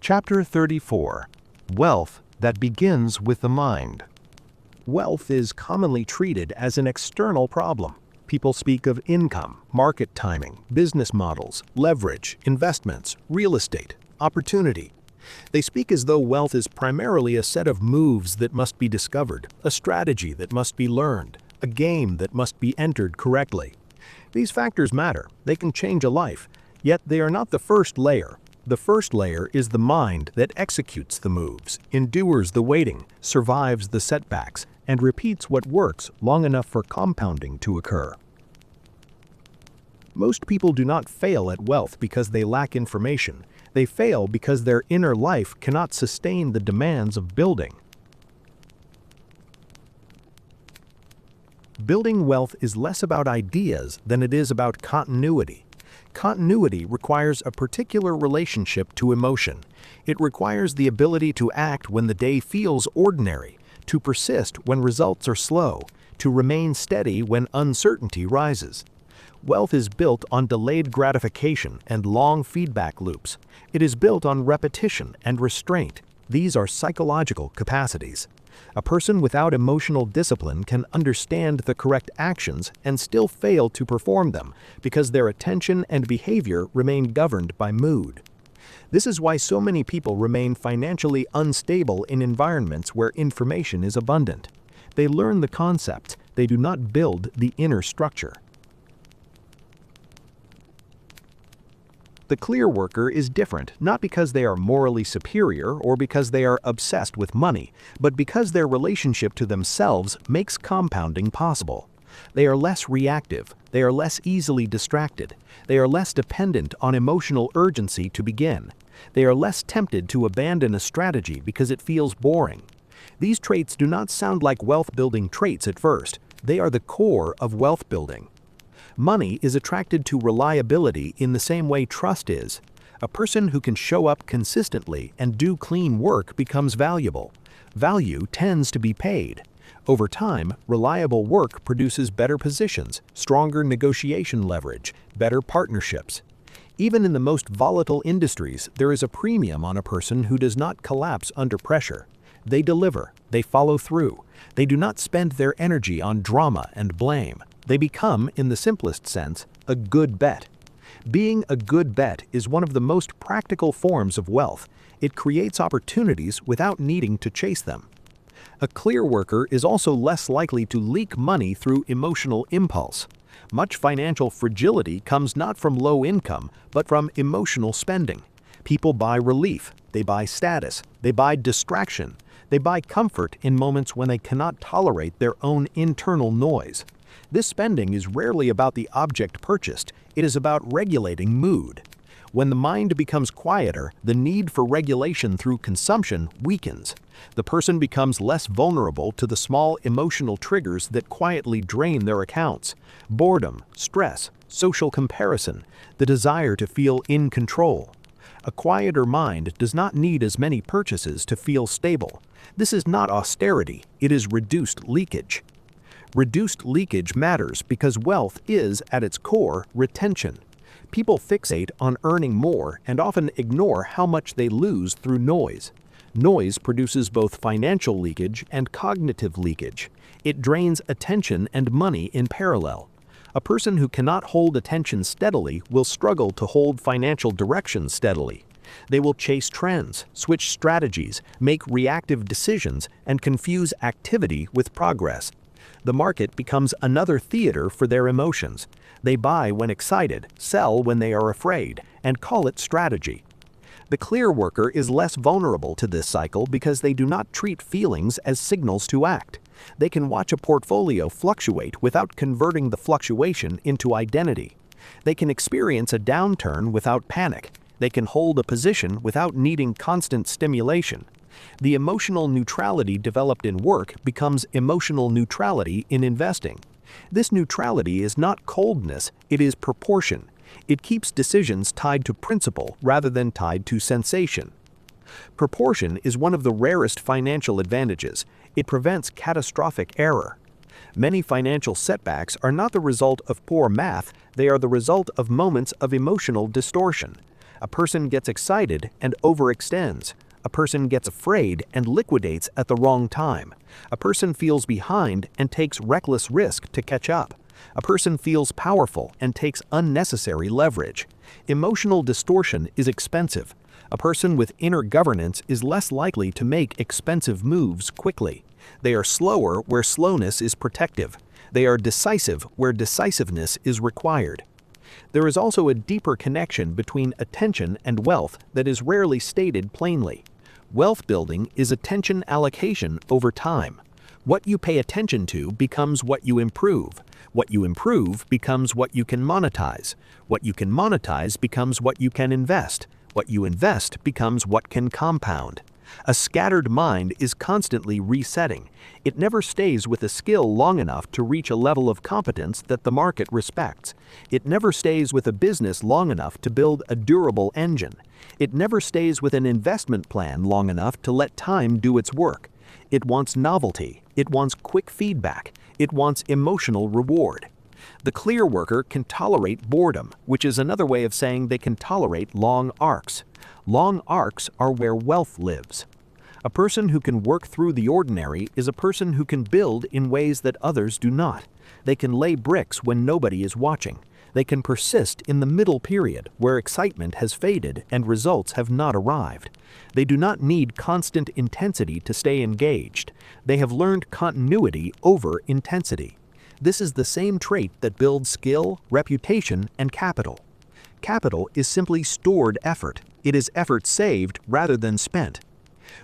Chapter 34. Wealth that begins with the mind. Wealth is commonly treated as an external problem. People speak of income, market timing, business models, leverage, investments, real estate, opportunity. They speak as though wealth is primarily a set of moves that must be discovered, a strategy that must be learned, a game that must be entered correctly. These factors matter. They can change a life, yet they are not the first layer. The first layer is the mind that executes the moves, endures the waiting, survives the setbacks, and repeats what works long enough for compounding to occur. Most people do not fail at wealth because they lack information. They fail because their inner life cannot sustain the demands of building. Building wealth is less about ideas than it is about continuity. Continuity requires a particular relationship to emotion. It requires the ability to act when the day feels ordinary, to persist when results are slow, to remain steady when uncertainty rises. Wealth is built on delayed gratification and long feedback loops. It is built on repetition and restraint. These are psychological capacities. A person without emotional discipline can understand the correct actions and still fail to perform them because their attention and behavior remain governed by mood. This is why so many people remain financially unstable in environments where information is abundant. They learn the concepts, they do not build the inner structure. The clear worker is different, not because they are morally superior or because they are obsessed with money, but because their relationship to themselves makes compounding possible. They are less reactive, they are less easily distracted, they are less dependent on emotional urgency to begin. They are less tempted to abandon a strategy because it feels boring. These traits do not sound like wealth-building traits at first. They are the core of wealth building. Money is attracted to reliability in the same way trust is. A person who can show up consistently and do clean work becomes valuable. Value tends to be paid. Over time, reliable work produces better positions, stronger negotiation leverage, better partnerships. Even in the most volatile industries, there is a premium on a person who does not collapse under pressure. They deliver, they follow through. They do not spend their energy on drama and blame. They become, in the simplest sense, a good bet. Being a good bet is one of the most practical forms of wealth. It creates opportunities without needing to chase them. A clear worker is also less likely to leak money through emotional impulse. Much financial fragility comes not from low income, but from emotional spending. People buy relief, they buy status, they buy distraction, they buy comfort in moments when they cannot tolerate their own internal noise. This spending is rarely about the object purchased, it is about regulating mood. When the mind becomes quieter, the need for regulation through consumption weakens. The person becomes less vulnerable to the small emotional triggers that quietly drain their accounts. Boredom, stress, social comparison, the desire to feel in control. A quieter mind does not need as many purchases to feel stable. This is not austerity, it is reduced leakage. Reduced leakage matters because wealth is, at its core, retention. People fixate on earning more and often ignore how much they lose through noise. Noise produces both financial leakage and cognitive leakage. It drains attention and money in parallel. A person who cannot hold attention steadily will struggle to hold financial direction steadily. They will chase trends, switch strategies, make reactive decisions, and confuse activity with progress. The market becomes another theater for their emotions. They buy when excited, sell when they are afraid, and call it strategy. The clear worker is less vulnerable to this cycle because they do not treat feelings as signals to act. They can watch a portfolio fluctuate without converting the fluctuation into identity. They can experience a downturn without panic. They can hold a position without needing constant stimulation. The emotional neutrality developed in work becomes emotional neutrality in investing. This neutrality is not coldness, it is proportion. It keeps decisions tied to principle rather than tied to sensation. Proportion is one of the rarest financial advantages. It prevents catastrophic error. Many financial setbacks are not the result of poor math, they are the result of moments of emotional distortion. A person gets excited and overextends. A person gets afraid and liquidates at the wrong time. A person feels behind and takes reckless risk to catch up. A person feels powerful and takes unnecessary leverage. Emotional distortion is expensive. A person with inner governance is less likely to make expensive moves quickly. They are slower where slowness is protective. They are decisive where decisiveness is required. There is also a deeper connection between attention and wealth that is rarely stated plainly. Wealth building is attention allocation over time. What you pay attention to becomes what you improve. What you improve becomes what you can monetize. What you can monetize becomes what you can invest. What you invest becomes what can compound. A scattered mind is constantly resetting. It never stays with a skill long enough to reach a level of competence that the market respects. It never stays with a business long enough to build a durable engine. It never stays with an investment plan long enough to let time do its work. It wants novelty. It wants quick feedback. It wants emotional reward. The clear worker can tolerate boredom, which is another way of saying they can tolerate long arcs. Long arcs are where wealth lives. A person who can work through the ordinary is a person who can build in ways that others do not. They can lay bricks when nobody is watching. They can persist in the middle period where excitement has faded and results have not arrived. They do not need constant intensity to stay engaged. They have learned continuity over intensity. This is the same trait that builds skill, reputation, and capital. Capital is simply stored effort. It is effort saved rather than spent.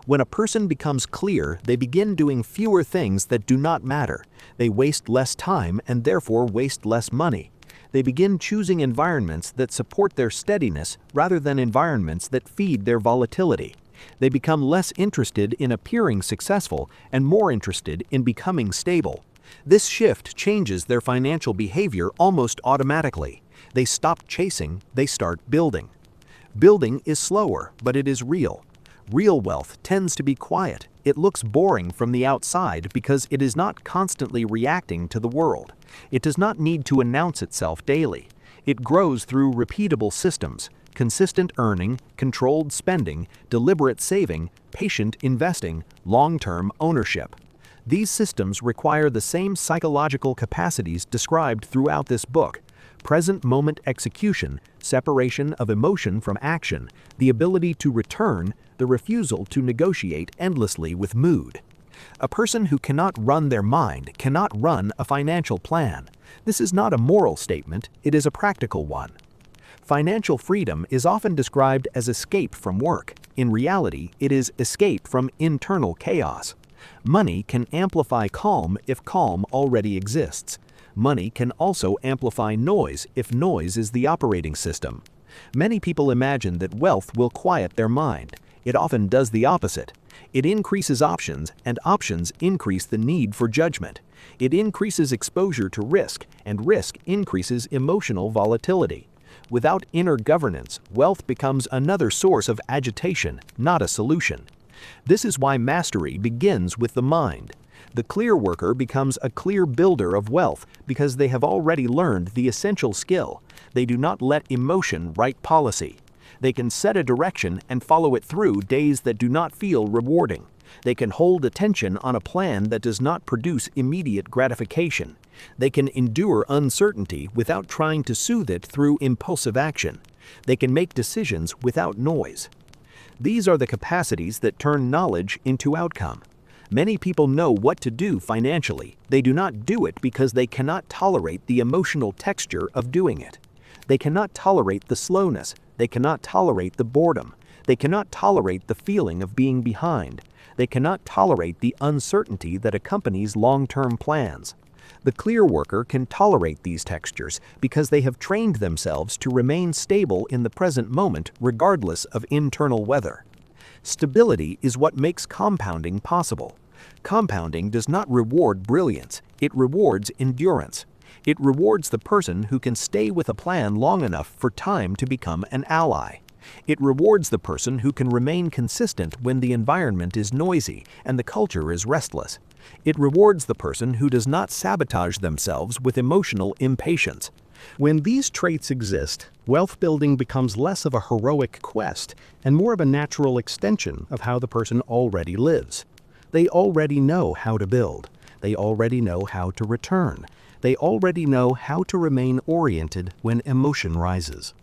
When a person becomes clear, they begin doing fewer things that do not matter. They waste less time and therefore waste less money. They begin choosing environments that support their steadiness rather than environments that feed their volatility. They become less interested in appearing successful and more interested in becoming stable. This shift changes their financial behavior almost automatically. They stop chasing, they start building. Building is slower, but it is real. Real wealth tends to be quiet. It looks boring from the outside because it is not constantly reacting to the world. It does not need to announce itself daily. It grows through repeatable systems: consistent earning, controlled spending, deliberate saving, patient investing, long-term ownership. These systems require the same psychological capacities described throughout this book: present moment execution, separation of emotion from action, the ability to return, the refusal to negotiate endlessly with mood. A person who cannot run their mind cannot run a financial plan. This is not a moral statement, it is a practical one. Financial freedom is often described as escape from work. In reality, it is escape from internal chaos. Money can amplify calm if calm already exists. Money can also amplify noise if noise is the operating system. Many people imagine that wealth will quiet their mind. It often does the opposite. It increases options, and options increase the need for judgment. It increases exposure to risk, and risk increases emotional volatility. Without inner governance, wealth becomes another source of agitation, not a solution. This is why mastery begins with the mind. The clear worker becomes a clear builder of wealth because they have already learned the essential skill. They do not let emotion write policy. They can set a direction and follow it through days that do not feel rewarding. They can hold attention on a plan that does not produce immediate gratification. They can endure uncertainty without trying to soothe it through impulsive action. They can make decisions without noise. These are the capacities that turn knowledge into outcome. Many people know what to do financially. They do not do it because they cannot tolerate the emotional texture of doing it. They cannot tolerate the slowness. They cannot tolerate the boredom. They cannot tolerate the feeling of being behind. They cannot tolerate the uncertainty that accompanies long-term plans. The clear worker can tolerate these textures because they have trained themselves to remain stable in the present moment regardless of internal weather. Stability is what makes compounding possible. Compounding does not reward brilliance, it rewards endurance. It rewards the person who can stay with a plan long enough for time to become an ally. It rewards the person who can remain consistent when the environment is noisy and the culture is restless. It rewards the person who does not sabotage themselves with emotional impatience. When these traits exist, wealth building becomes less of a heroic quest and more of a natural extension of how the person already lives. They already know how to build. They already know how to return. They already know how to remain oriented when emotion rises.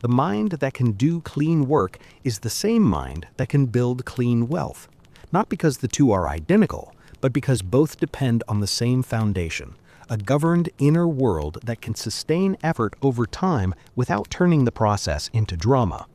The mind that can do clean work is the same mind that can build clean wealth. Not because the two are identical, but because both depend on the same foundation, a governed inner world that can sustain effort over time without turning the process into drama.